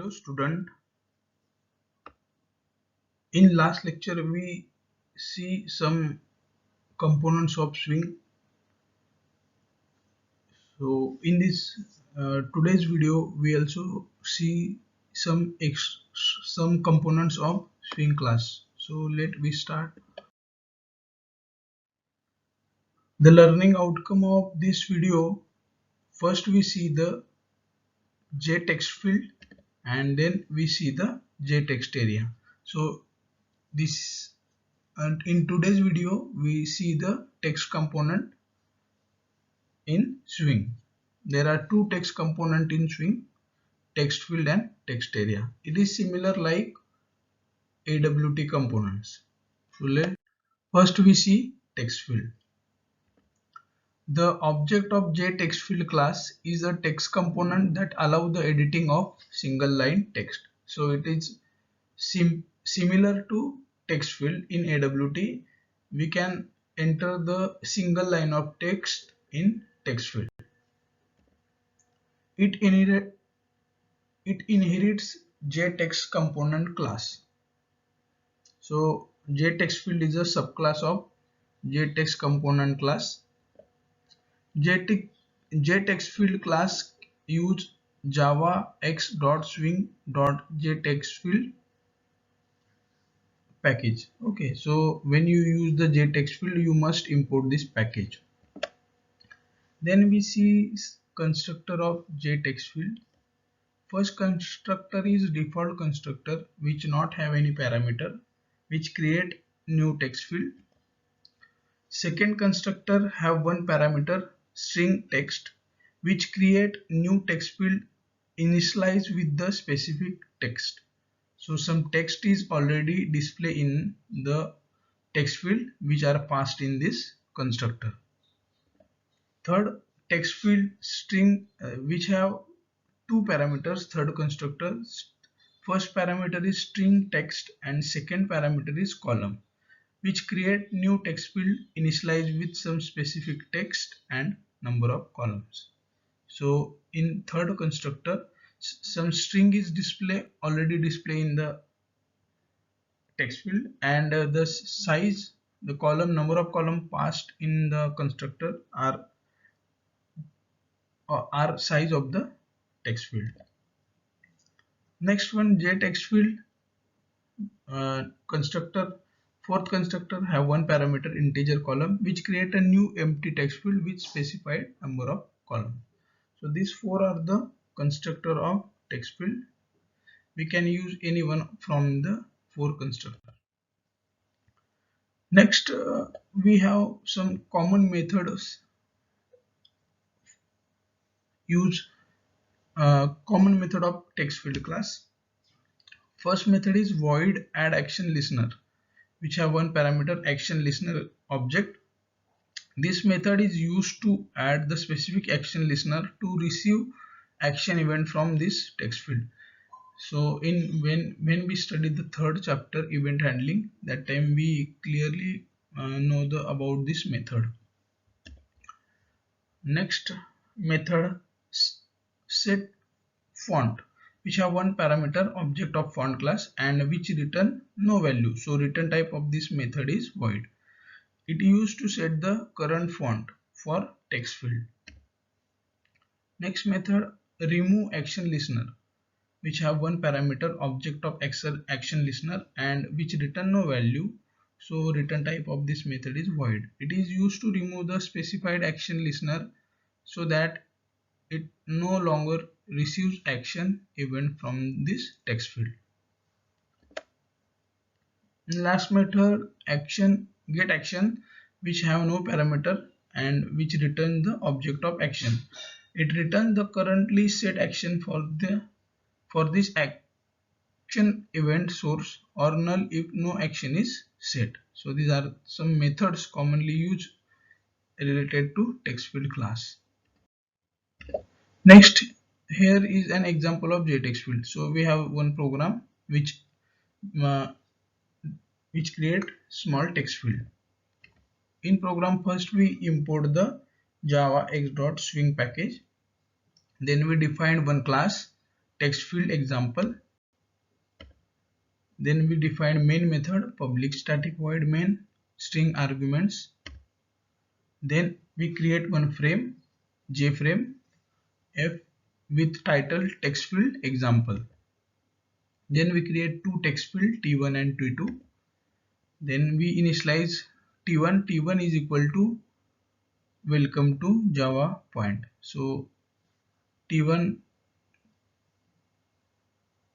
Hello student, in last lecture we see some components of Swing. So in this today's video we also see some components of Swing class. So let we start. The learning outcome of this video, first we see the JText field and then we see the JText area. So this, and in today's video we see the text component in Swing. There are two text component in Swing, text field and text area. It is similar like AWT components. So first we see text field. The object of JTextField class is a text component that allows the editing of single line text. So it is similar to text field in AWT. We can enter the single line of text in text field. It inherits JText component class. So JText field is a subclass of JText component class. JText field class use java x.swing.jtextfield package. Okay, so when you use the JText field, you must import this package. Then we see constructor of JText field. First constructor is default constructor which not have any parameter, which create new text field. Second constructor have one parameter, string text, which create new text field initialized with the specific text. So some text is already displayed in the text field which are passed in this constructor. Third, text field string which have two parameters. Third constructor, first parameter is string text and second parameter is column, which create new text field initialized with some specific text and number of columns. So in third constructor, some string is already display in the text field, and the size, the column, number of column passed in the constructor are size of the text field. Next one, JText field constructor. Fourth constructor have one parameter, integer column, which create a new empty text field with specified number of column. So these four are the constructor of text field. We can use any one from the four constructor. Next, we have some common methods. Use common method of text field class. First method is void add action listener, which have one parameter, action listener object. This method is used to add the specific action listener to receive action event from this text field. So when we studied the third chapter, event handling, that time we clearly know about this method. Next method, set font, which have one parameter, object of font class, and which return no value. So return type of this method is void. It used to set the current font for text field. Next method, remove action listener, which have one parameter, object of action listener, and which return no value. So return type of this method is void. It is used to remove the specified action listener so that it no longer receives action event from this text field. Last method, get action, which have no parameter and which return the object of action. It returns the currently set action for this action event source, or null if no action is set. So these are some methods commonly used related to text field class. Next, here is an example of JText field. So we have one program which create small text field. In program, first we import the java x.swing package. Then we define one class, text field example. Then we define main method, public static void main, string arguments. Then we create one frame, JFrame F, with title text field example. Then we create two text field T1 and T2. Then we initialize T1. T1 is equal to welcome to Java point. So T1,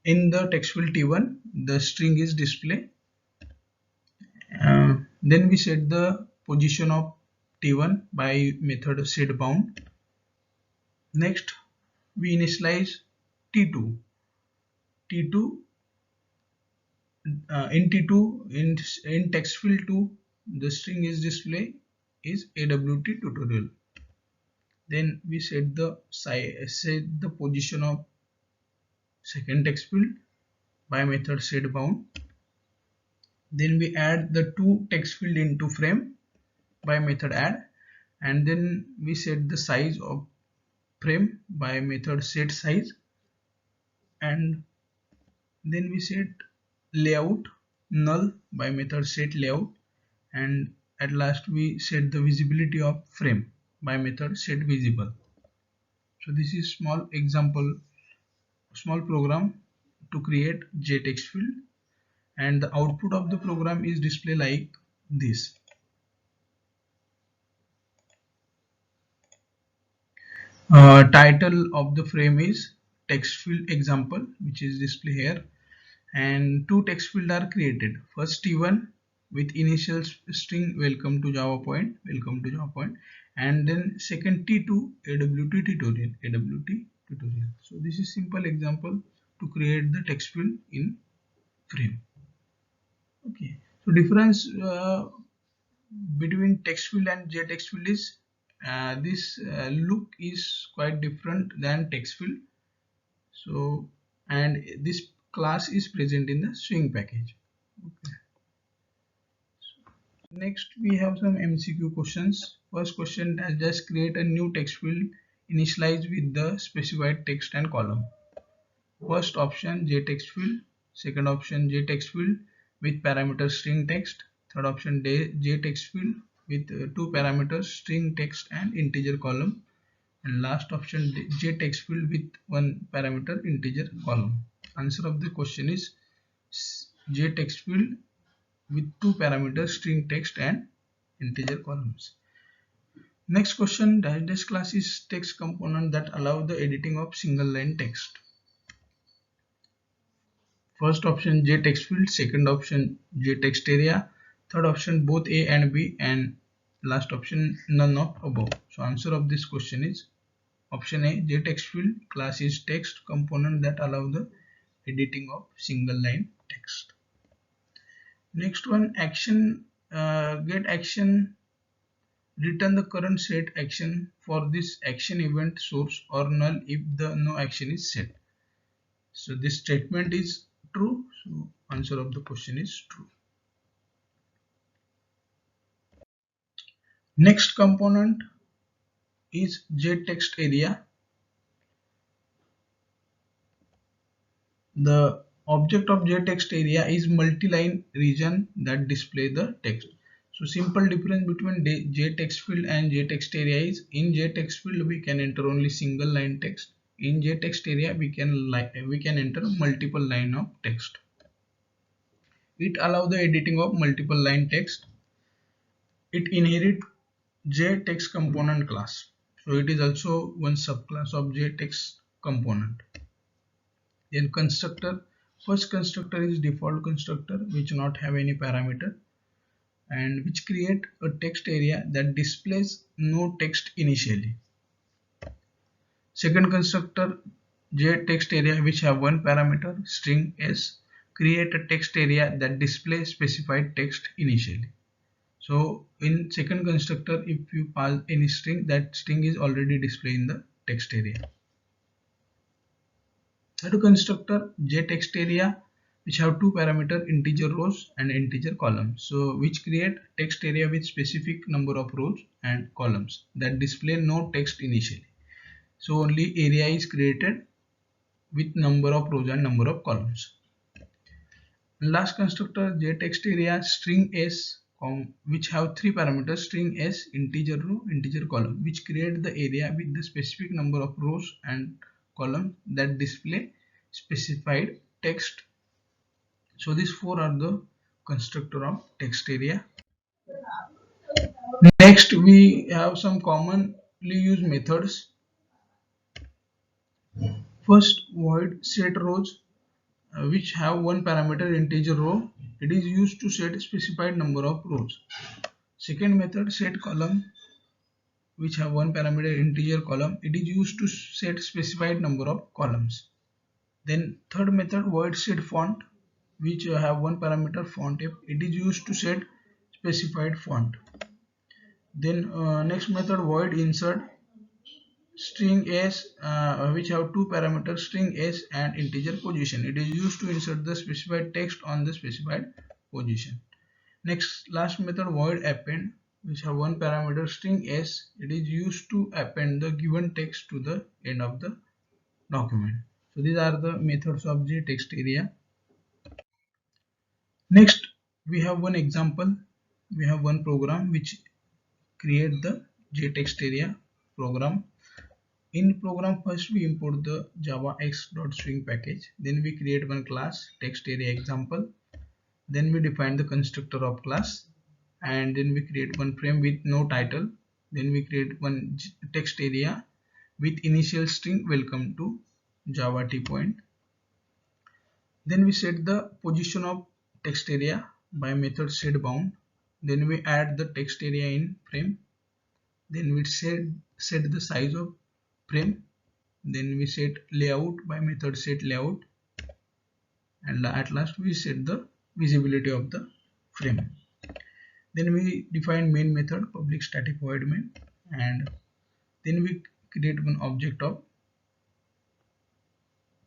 in the text field T1, the string is display. Then we set the position of T1 by method setBound. Next we initialize T2. T2 in T2, in text field 2, the string is display is AWT tutorial. Then we set the position of second text field by method setBound. Then we add the two text field into frame by method add, and then we set the size of frame by method setSize, and then we set layout null by method setLayout, and at last we set the visibility of frame by method setVisible. So this is small program to create JText field, and the output of the program is display like this. Title of the frame is text field example, which is display here, and two text fields are created. First T1 with initial string welcome to Java point, and then second T2 AWT tutorial. So this is simple example to create the text field in frame. Okay, so difference between text field and JText field is this look is quite different than text field. So, and this class is present in the Swing package. Okay. Next we have some MCQ questions. First question, just create a new text field initialized with the specified text and column. First option JText field, second option JText field with parameter string text, third option JText field with two parameters string text and integer column, and last option JText field with one parameter integer column. Answer of the question is JText field with two parameters string text and integer columns. Next question, dash class is text component that allow the editing of single line text. First option JText field, second option JText area, third option both A and B, and last option none of above. So answer of this question is option A, JText field class is text component that allow the editing of single line text. Next one, action, get action, return the current set action for this action event source or null if the no action is set. So this statement is true, so answer of the question is true. Next component is JText area. The object of JText area is multi-line region that display the text. So simple difference between JText field and JText area is, in JText field we can enter only single line text. In JText area we can enter multiple line of text. It allows the editing of multiple line text. It inherits JText component class. So it is also one subclass of JText component. Then constructor, first constructor is default constructor which not have any parameter and which create a text area that displays no text initially. Second constructor JText area which have one parameter string s, create a text area that displays specified text initially. So in second constructor, if you pass any string, that string is already displayed in the text area. Third constructor JText area which have two parameter integer rows and integer columns, so which create text area with specific number of rows and columns that display no text initially. So only area is created with number of rows and number of columns. Last constructor JTextArea string s which have three parameters string s, integer row, integer column, which create the area with the specific number of rows and columns that display specified text. So these four are the constructor of text area. Next we have some commonly used methods. First, void set rows which have one parameter integer row. It is used to set specified number of rows. Second method, set column, which have one parameter integer column. It is used to set specified number of columns. Then third method, void set font, which have one parameter font type. It is used to set specified font. Then next method, void insert string s, which have two parameters string s and integer position. It is used to insert the specified text on the specified position. Next, last method, void append, which have one parameter string s. It is used to append the given text to the end of the document. So these are the methods of JTextArea. Next, we have one example. We have one program which create the JTextArea program. In program, first we import the java x.swing package. Then we create one class TextArea example. Then we define the constructor of class, and then we create one frame with no title. Then we create one text area with initial string welcome to Java T point. Then we set the position of text area by method setBound. Then we add the text area in frame. Then we set the size of frame. Then we set layout by method setLayout, and at last we set the visibility of the frame. Then we define main method public static void main, and then we create one object of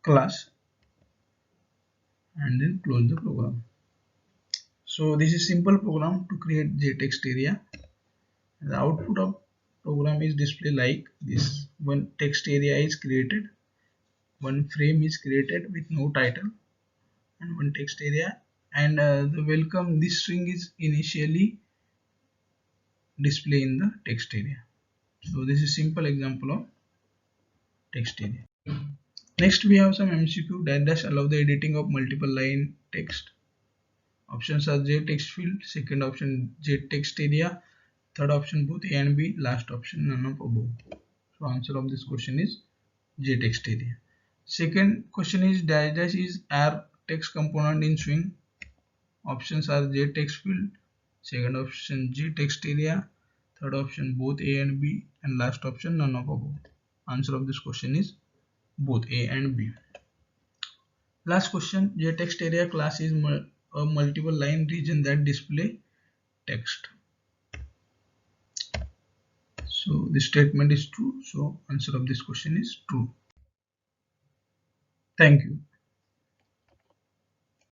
class and then close the program. So this is simple program to create JTextArea. The output of program is displayed like this. One text area is created, one frame is created with no title, and one text area, and the welcome, this string is initially displayed in the text area. So this is simple example of text area. Next we have some MCQ that allow the editing of multiple line text. Options are JText field, second option JTextArea, third option both A and B, last option none of above. So answer of this question is JTextArea. Second question is dash is R text component in swing. Options are JText field, second option JTextArea, third option both A and B, and last option none of above. Answer of this question is both A and B. Last question, JTextArea class is a multiple line region that display text. So this statement is true. So answer of this question is true. Thank you.